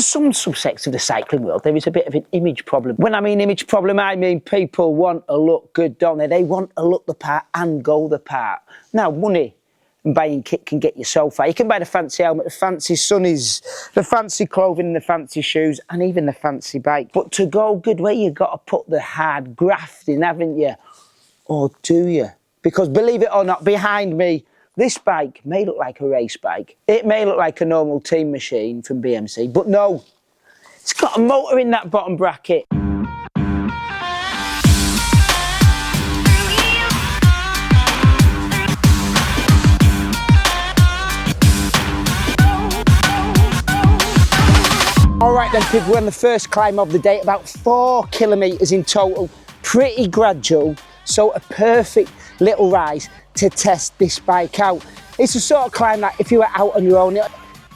some subsects of the cycling world, there is a bit of an image problem. When I mean image problem, I mean people want to look good, don't they? They want to look the part and go the part. Now, money and buying kit can get you so far. You can buy the fancy helmet, the fancy sunnies, the fancy clothing, the fancy shoes, and even the fancy bike. But to go good way, you've got to put the hard graft in, haven't you? Or do you? Because believe it or not, behind me, this bike may look like a race bike. It may look like a normal Team Machine from BMC, but no, it's got a motor in that bottom bracket. All right then, people, we're on the first climb of the day, about 4 kilometres in total, pretty gradual, so a perfect little rise to test this bike out. It's the sort of climb that if you were out on your own,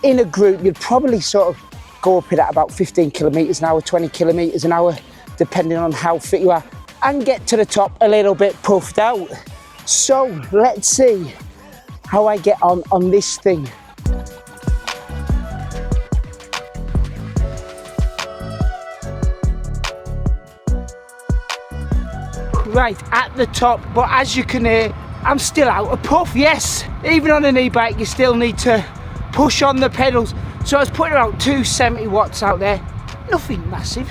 in a group, you'd probably sort of go up it at about 15 kilometres an hour, 20 kilometres an hour, depending on how fit you are, and get to the top a little bit puffed out. So let's see how I get on this thing. Right at the top, but as you can hear, I'm still out of puff. Yes, even on an e-bike you still need to push on the pedals. So I was putting about 270 watts out there, nothing massive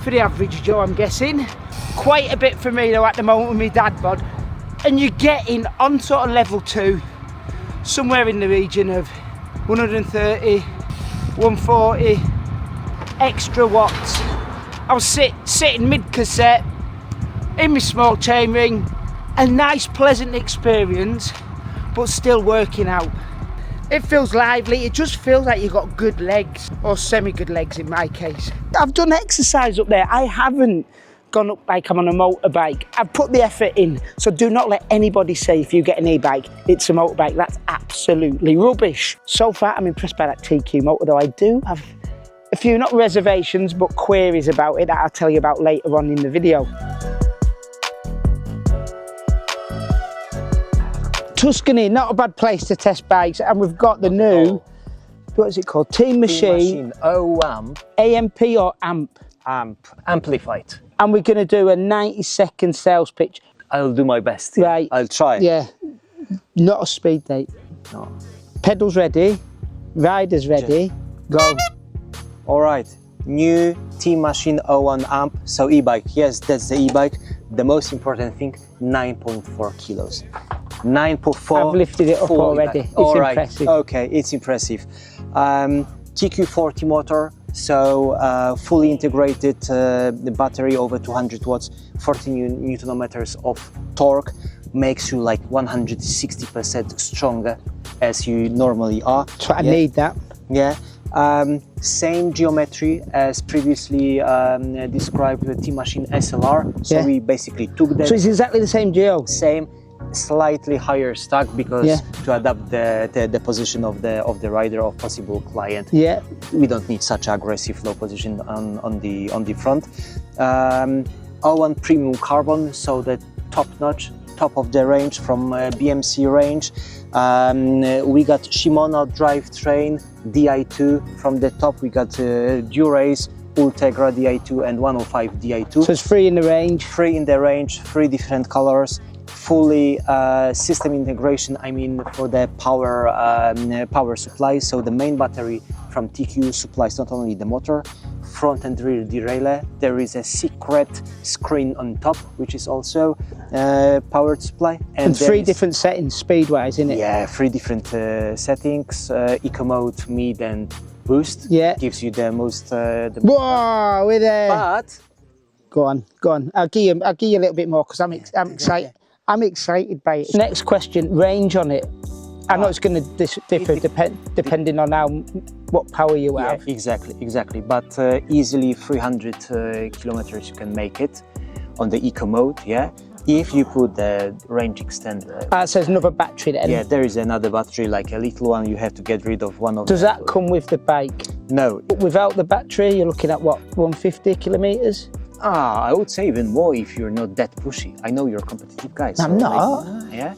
for the average Joe, I'm guessing. Quite a bit for me though at the moment with my dad bod, and you're getting on sort of level 2 somewhere in the region of 130, 140 extra watts. I was sitting mid-cassette in my small chainring, a nice pleasant experience, but still working out. It feels lively, it just feels like you've got good legs, or semi-good legs in my case. I've done exercise up there, I haven't gone up like I'm on a motorbike. I've put the effort in, so do not let anybody say if you get an e-bike, it's a motorbike. That's absolutely rubbish. So far, I'm impressed by that TQ motor, though I do have a few, not reservations, but queries about it that I'll tell you about later on in the video. Tuscany, not a bad place to test bikes, and we've got the new, what is it called? Team Machine AMP. AMP or AMP? AMP, amplified. And we're going to do a 90-second sales pitch. I'll do my best. Right. I'll try. Yeah. Not a speed date. No. Pedals ready. Riders ready. Go. All right. New Team Machine 01 amp. So e-bike. Yes, that's the e-bike. The most important thing, 9.4 kilos. 9.4. I've lifted it up already. It's impressive. Okay, it's impressive. TQ40 motor. So fully integrated the battery over 200 watts, 14 Newton meters of torque, makes you like 160% stronger as you normally are. So I need that. Yeah. Same geometry as previously described with Team Machine SLR. So we basically took that. So it's exactly the same geo. Same. Slightly higher stack because to adapt the position of the rider or possible client. Yeah, we don't need such aggressive low position on the front. 01 premium carbon, so the top notch, top of the range from BMC range. We got Shimano drivetrain Di2 from the top. We got dura-ace, Ultegra Di2 and 105 Di2. So it's free in the range. Free in the range, 3 different colors. Fully system integration, I mean, for the power supply. So the main battery from TQ supplies not only the motor, front and rear derailleur. There is a secret screen on top, which is also powered supply. And 3 different settings, speed-wise, isn't it? Yeah, 3 different settings, eco mode, mid and boost. Yeah. Gives you the most... Whoa, we're there. But... Go on. I'll give you a little bit more because I'm excited. I'm excited by it. Next question, range on it. I know it's going to differ depending on what power you have. Yeah, exactly. But easily 300 kilometers you can make it on the eco mode. Yeah, if you put the range extender. So there's another battery then. Yeah, there is another battery, like a little one. You have to get rid of one of. Does that come with the bike? No. Without the battery, you're looking at what, 150 kilometers? I would say even more if you're not that pushy. I know you're competitive guys. I'm not. Yeah.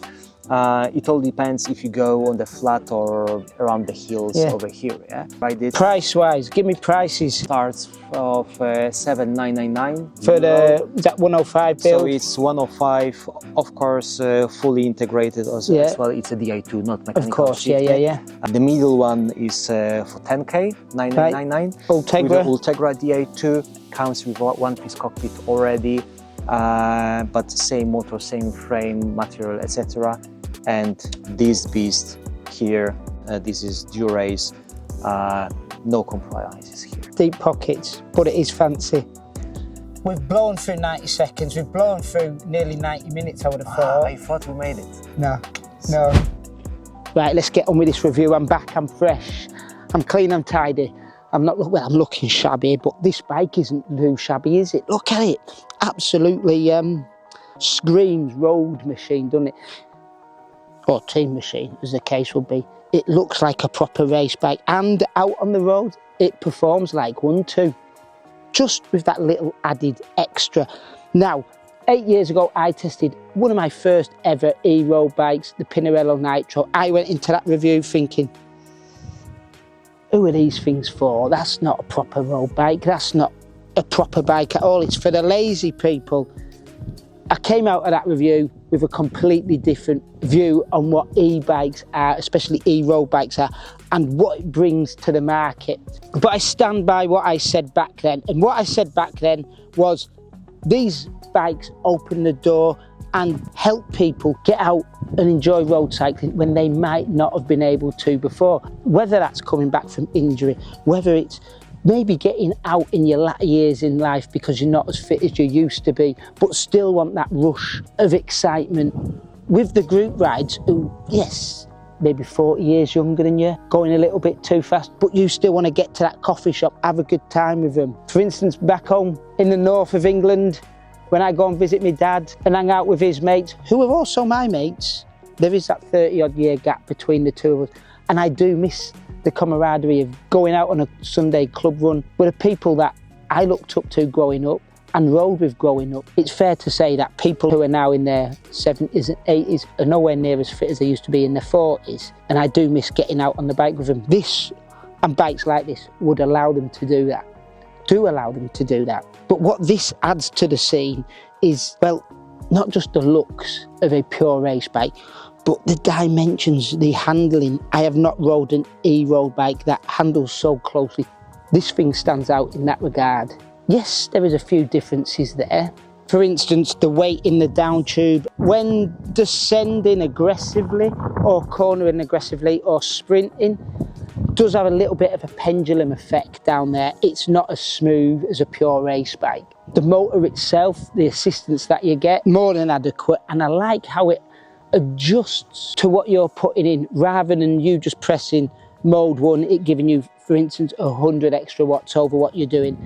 It all depends if you go on the flat or around the hills over here. Yeah, right. Price-wise, give me prices. Starts of 7,999 for the is that 105 build. So it's 105, of course, fully integrated as well. It's a Di2, not mechanical. Of course, shifting. yeah. The middle one is for 10K, 9,999. Ultegra. With the Ultegra Di2 comes with one-piece cockpit already, but same motor, same frame, material, etc. And this beast here, this is dura-ace, no compromises here. Deep pockets, but it is fancy. We've blown through 90 seconds, we've blown through nearly 90 minutes, I would have thought. I thought we made it. No. Right, let's get on with this review. I'm back, I'm fresh, I'm clean, I'm tidy. I'm looking shabby, but this bike isn't too shabby, is it? Look at it, absolutely screams road machine, doesn't it? Or team machine, as the case would be. It looks like a proper race bike, and out on the road, it performs like one too. Just with that little added extra. Now, 8 years ago, I tested one of my first ever e-road bikes, the Pinarello Nitro. I went into that review thinking, who are these things for? That's not a proper road bike. That's not a proper bike at all. It's for the lazy people. I came out of that review with a completely different view on what e-bikes are, especially e-road bikes are, and what it brings to the market. But I stand by what I said back then. And what I said back then was these bikes open the door and help people get out and enjoy road cycling when they might not have been able to before. Whether that's coming back from injury, whether it's maybe getting out in your latter years in life because you're not as fit as you used to be, but still want that rush of excitement. With the group rides, who, yes, maybe 40 years younger than you, going a little bit too fast, but you still want to get to that coffee shop, have a good time with them. For instance, back home in the north of England, when I go and visit my dad and hang out with his mates, who are also my mates, there is that 30-odd year gap between the two of us, and I do miss the camaraderie of going out on a Sunday club run with the people that I looked up to growing up and rode with growing up. It's fair to say that people who are now in their 70s and 80s are nowhere near as fit as they used to be in their 40s, and I do miss getting out on the bike with them. This and bikes like this would allow them to do that. Allow them to do that. But what this adds to the scene is, well, not just the looks of a pure race bike, but the dimensions, the handling. I have not rode an e-road bike that handles so closely. This thing stands out in that regard. Yes, there is a few differences there. For instance, the weight in the down tube. When descending aggressively or cornering aggressively or sprinting, does have a little bit of a pendulum effect down there. It's not as smooth as a pure race bike. The motor itself, the assistance that you get, more than adequate, and I like how it adjusts to what you're putting in rather than you just pressing mode 1, it giving you, for instance, 100 extra watts over what you're doing.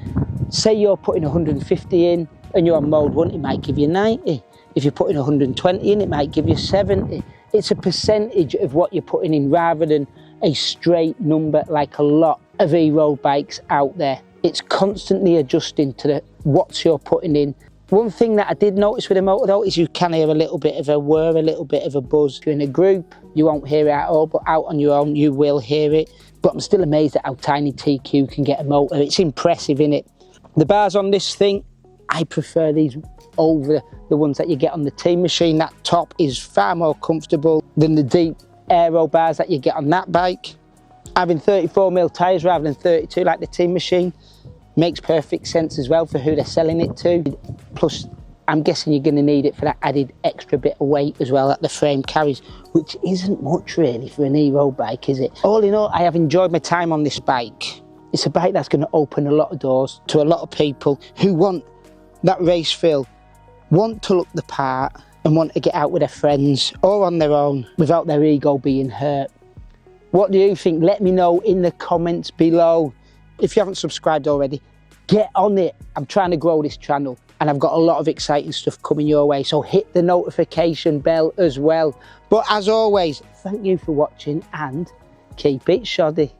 Say you're putting 150 in and you're on mode 1, it might give you 90. If you're putting 120 in, it might give you 70. It's a percentage of what you're putting in rather than a straight number like a lot of e-road bikes out there. It's constantly adjusting to the watts you're putting in. One thing that I did notice with a motor though is you can hear a little bit of a whir, a little bit of a buzz. If you're in a group, you won't hear it at all, but out on your own, you will hear it. But I'm still amazed at how tiny TQ can get a motor. It's impressive, innit? The bars on this thing, I prefer these over the ones that you get on the Team Machine. That top is far more comfortable than the deep aero bars that you get on that bike. Having 34mm tyres rather than 32 like the Team Machine makes perfect sense as well for who they're selling it to. Plus, I'm guessing you're going to need it for that added extra bit of weight as well that the frame carries, which isn't much really for an e-road bike, is it? All in all, I have enjoyed my time on this bike. It's a bike that's going to open a lot of doors to a lot of people who want that race feel, want to look the part and want to get out with their friends or on their own without their ego being hurt. What do you think? Let me know in the comments below. If you haven't subscribed already, get on it. I'm trying to grow this channel and I've got a lot of exciting stuff coming your way, so hit the notification bell as well. But as always, thank you for watching and keep it shoddy.